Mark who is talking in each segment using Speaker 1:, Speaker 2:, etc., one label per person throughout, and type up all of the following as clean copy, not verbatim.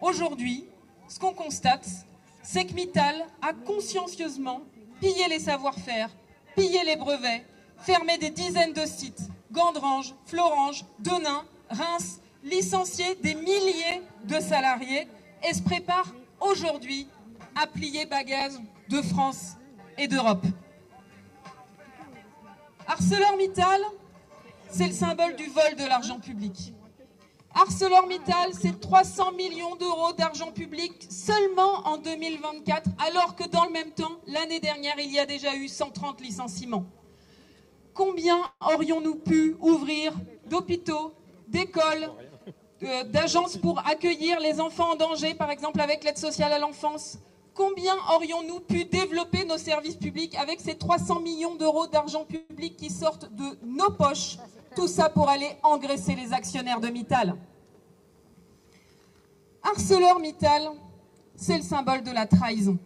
Speaker 1: Aujourd'hui, ce qu'on constate, c'est que Mittal a consciencieusement pillé les savoir-faire, pillé les brevets, fermé des dizaines de sites, Gandrange, Florange, Denain, Reims, licencié des milliers de salariés et se prépare aujourd'hui à plier bagages de France et d'Europe. ArcelorMittal, c'est le symbole du vol de l'argent public. ArcelorMittal, c'est 300 millions d'euros d'argent public seulement en 2024, alors que dans le même temps, l'année dernière, il y a déjà eu 130 licenciements. Combien aurions-nous pu ouvrir d'hôpitaux, d'écoles, d'agences pour accueillir les enfants en danger, par exemple avec l'aide sociale à l'enfance? Combien aurions-nous pu développer nos services publics avec ces 300 millions d'euros d'argent public qui sortent de nos poches? Tout ça pour aller engraisser les actionnaires de Mittal. ArcelorMittal, c'est le symbole de la trahison.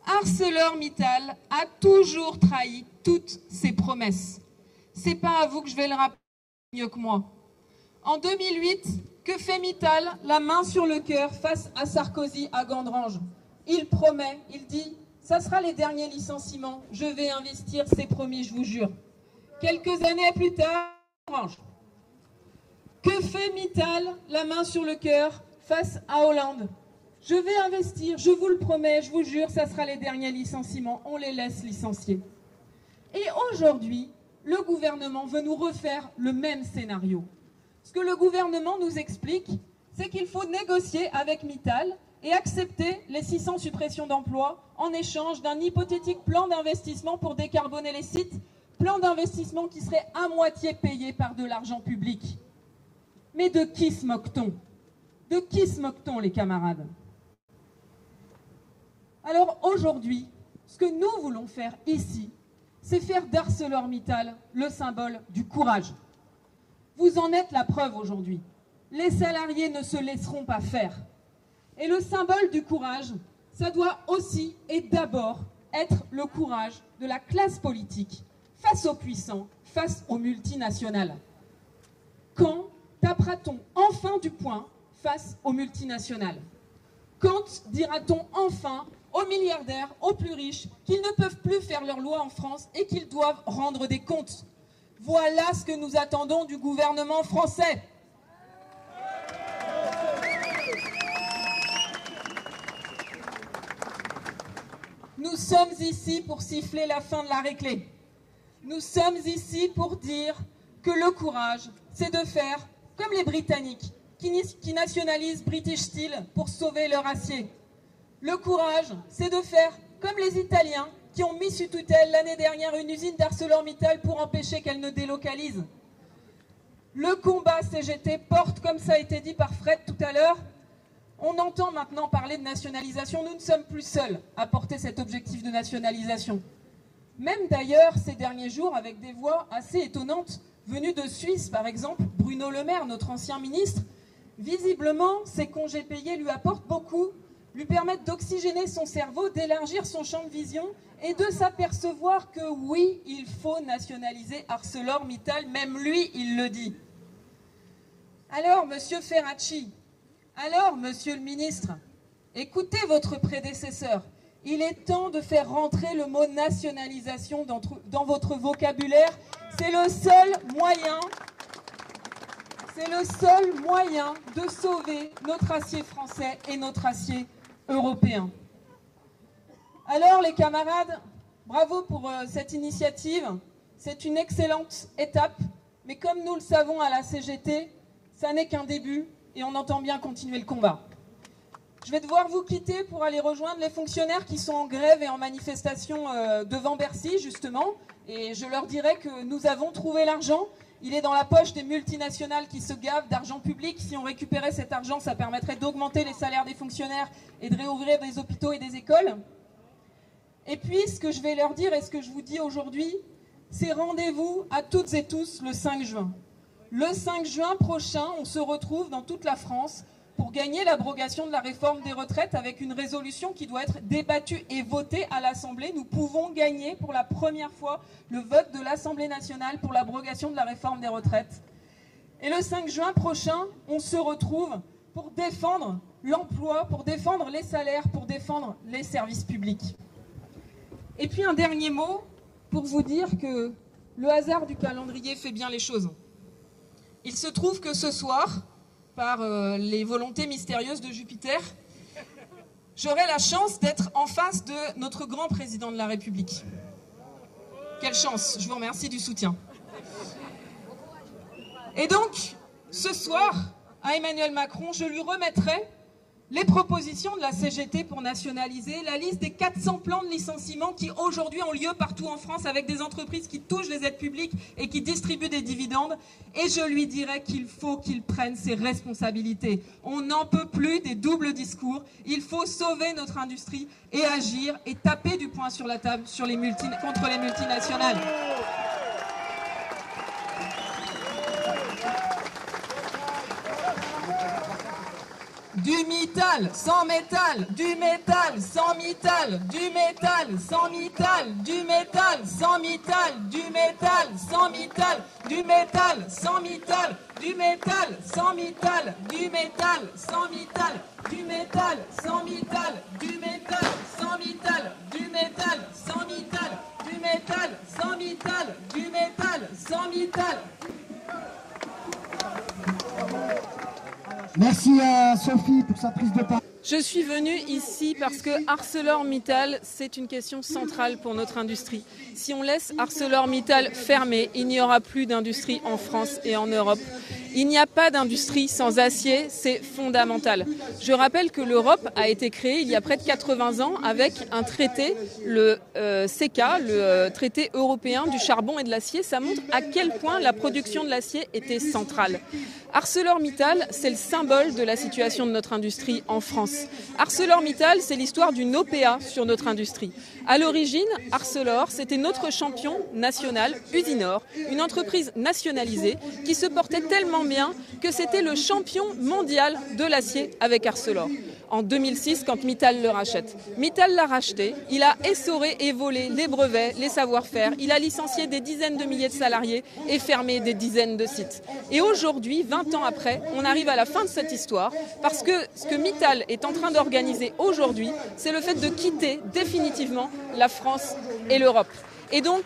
Speaker 1: ArcelorMittal a toujours trahi toutes ses promesses. C'est pas à vous que je vais le rappeler mieux que moi. En 2008, que fait Mittal, la main sur le cœur, face à Sarkozy à Gandrange? Il promet, il dit, ça sera les derniers licenciements, je vais investir, c'est promis, je vous jure. Quelques années plus tard, Gandrange. Que fait Mittal, la main sur le cœur, face à Hollande? Je vais investir, je vous le promets, je vous jure, ça sera les derniers licenciements, on les laisse licencier. Et aujourd'hui, le gouvernement veut nous refaire le même scénario. Ce que le gouvernement nous explique, c'est qu'il faut négocier avec Mittal et accepter les 600 suppressions d'emplois en échange d'un hypothétique plan d'investissement pour décarboner les sites, plan d'investissement qui serait à moitié payé par de l'argent public. Mais de qui se moque-t-on? De qui se moque-t-on, les camarades? Alors aujourd'hui, ce que nous voulons faire ici, c'est faire d'ArcelorMittal le symbole du courage. Vous en êtes la preuve aujourd'hui. Les salariés ne se laisseront pas faire. Et le symbole du courage, ça doit aussi et d'abord être le courage de la classe politique face aux puissants, face aux multinationales. Quand tapera-t-on enfin du poing face aux multinationales? Quand dira-t-on enfin aux milliardaires, aux plus riches, qu'ils ne peuvent plus faire leur loi en France et qu'ils doivent rendre des comptes? Voilà ce que nous attendons du gouvernement français. Nous sommes ici pour siffler la fin de la récré. Nous sommes ici pour dire que le courage, c'est de faire comme les Britanniques, qui nationalisent British Steel pour sauver leur acier. Le courage, c'est de faire comme les Italiens, qui ont mis sous tutelle l'année dernière une usine d'ArcelorMittal pour empêcher qu'elle ne délocalise. Le combat CGT porte, comme ça a été dit par Fred tout à l'heure, on entend maintenant parler de nationalisation. Nous ne sommes plus seuls à porter cet objectif de nationalisation. Même d'ailleurs, ces derniers jours, avec des voix assez étonnantes, venues de Suisse, par exemple, Bruno Le Maire, notre ancien ministre, visiblement, ces congés payés lui apportent beaucoup, lui permettent d'oxygéner son cerveau, d'élargir son champ de vision et de s'apercevoir que oui, il faut nationaliser ArcelorMittal, même lui, il le dit. Alors, monsieur Ferracci, alors, monsieur le ministre, écoutez votre prédécesseur. Il est temps de faire rentrer le mot nationalisation dans votre vocabulaire. C'est le seul moyen de sauver notre acier français et notre acier européen. Alors, les camarades, bravo pour cette initiative. C'est une excellente étape. Mais comme nous le savons à la CGT, ça n'est qu'un début. Et on entend bien continuer le combat. Je vais devoir vous quitter pour aller rejoindre les fonctionnaires qui sont en grève et en manifestation devant Bercy, justement. Et je leur dirai que nous avons trouvé l'argent. Il est dans la poche des multinationales qui se gavent d'argent public. Si on récupérait cet argent, ça permettrait d'augmenter les salaires des fonctionnaires et de réouvrir des hôpitaux et des écoles. Et puis, ce que je vais leur dire et ce que je vous dis aujourd'hui, c'est rendez-vous à toutes et tous le 5 juin. Le 5 juin prochain, on se retrouve dans toute la France pour gagner l'abrogation de la réforme des retraites avec une résolution qui doit être débattue et votée à l'Assemblée. Nous pouvons gagner pour la première fois le vote de l'Assemblée nationale pour l'abrogation de la réforme des retraites. Et le 5 juin prochain, on se retrouve pour défendre l'emploi, pour défendre les salaires, pour défendre les services publics. Et puis un dernier mot pour vous dire que le hasard du calendrier fait bien les choses. Il se trouve que ce soir, par les volontés mystérieuses de Jupiter, j'aurai la chance d'être en face de notre grand président de la République. Quelle chance, je vous remercie du soutien. Et donc, ce soir, à Emmanuel Macron, je lui remettrai les propositions de la CGT pour nationaliser la liste des 400 plans de licenciement qui aujourd'hui ont lieu partout en France avec des entreprises qui touchent les aides publiques et qui distribuent des dividendes. Et je lui dirai qu'il faut qu'il prenne ses responsabilités. On n'en peut plus des doubles discours. Il faut sauver notre industrie et agir et taper du poing sur la table sur contre les multinationales. Du Mittal, sans métal, du métal, sans Mittal, du métal, sans Mittal, du métal, sans Mittal, du métal, sans Mittal, du métal, sans Mittal, du métal, sans Mittal, du métal, sans Mittal, du métal, sans Mittal, du métal, sans Mittal, du métal, sans Mittal, du métal, sans Mittal, du métal, sans Mittal.
Speaker 2: Merci à Sophie pour sa prise de parole.
Speaker 1: Je suis venue ici parce que ArcelorMittal, c'est une question centrale pour notre industrie. Si on laisse ArcelorMittal fermer, il n'y aura plus d'industrie en France et en Europe. Il n'y a pas d'industrie sans acier, c'est fondamental. Je rappelle que l'Europe a été créée il y a près de 80 ans avec un traité, le CECA, le traité européen du charbon et de l'acier. Ça montre à quel point la production de l'acier était centrale. ArcelorMittal, c'est le symbole de la situation de notre industrie en France. ArcelorMittal, c'est l'histoire d'une OPA sur notre industrie. À l'origine, Arcelor, c'était notre champion national, Usinor, une entreprise nationalisée qui se portait tellement bien que c'était le champion mondial de l'acier avec Arcelor. En 2006, quand Mittal le rachète. Mittal l'a racheté, il a essoré et volé les brevets, les savoir-faire, il a licencié des dizaines de milliers de salariés et fermé des dizaines de sites. Et aujourd'hui, 20 ans après, on arrive à la fin de cette histoire parce que ce que Mittal est en train d'organiser aujourd'hui, c'est le fait de quitter définitivement la France et l'Europe. Et donc,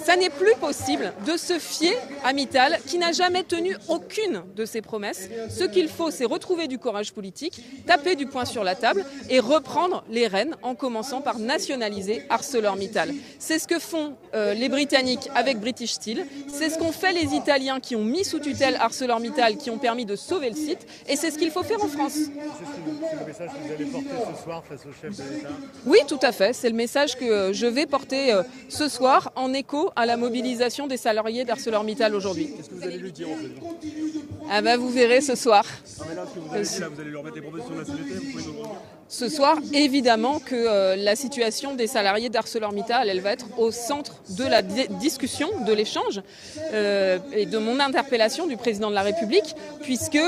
Speaker 1: ça n'est plus possible de se fier à Mittal qui n'a jamais tenu aucune de ses promesses. Ce qu'il faut, c'est retrouver du courage politique, taper du poing sur la table et reprendre les rênes en commençant par nationaliser ArcelorMittal. C'est ce que font les Britanniques avec British Steel, c'est ce qu'ont fait les Italiens qui ont mis sous tutelle ArcelorMittal, qui ont permis de sauver le site, et c'est ce qu'il faut faire en France.
Speaker 3: C'est le message que vous allez porter ce soir face au chef de l'État ?
Speaker 1: Oui, tout à fait. C'est le message que je vais porter ce soir en écho à la mobilisation des salariés d'ArcelorMittal aujourd'hui.
Speaker 3: Qu'est-ce que vous allez lui dire au président ?
Speaker 1: Ah ben, vous verrez ce soir.
Speaker 3: Non mais là, ce que vous avez dit, là, vous allez lui remettre des propositions de la CGT, vous pouvez nous le redire ?
Speaker 1: Ce soir, évidemment que la situation des salariés d'ArcelorMittal, elle va être au centre de la discussion, de l'échange et de mon interpellation du président de la République, puisque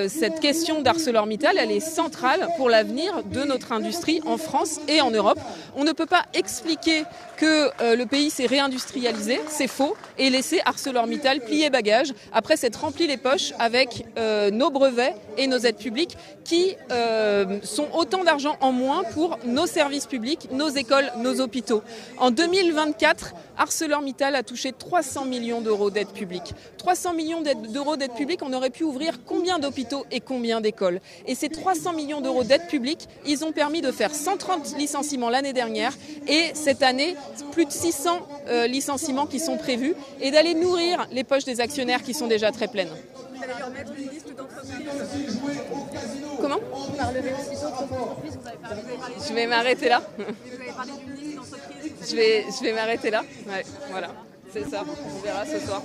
Speaker 1: cette question d'ArcelorMittal, elle est centrale pour l'avenir de notre industrie en France et en Europe. On ne peut pas expliquer que le pays s'est réindustrialisé, c'est faux, et laisser ArcelorMittal plier bagages après s'être rempli les poches avec nos brevets et nos aides publiques qui sont autant d'argent en moins pour nos services publics, nos écoles, nos hôpitaux. En 2024, ArcelorMittal a touché 300 millions d'euros d'aide publique. 300 millions d'euros d'aide publique, on aurait pu ouvrir combien d'hôpitaux et combien d'écoles? Et ces 300 millions d'euros d'aide publique, ils ont permis de faire 130 licenciements l'année dernière et cette année, plus de 600 licenciements qui sont prévus et d'aller nourrir les poches des actionnaires qui sont déjà très pleines.
Speaker 4: Vous allez leur mettre une liste d'entreprises.
Speaker 1: Comment?
Speaker 4: Vous parlerez aussi d'autres entreprises, vous avez parlé
Speaker 1: Je vais m'arrêter là.
Speaker 4: Vous avez parlé d'une liste d'entreprises.
Speaker 1: Je vais m'arrêter là. Ouais, voilà, c'est ça. On verra ce soir.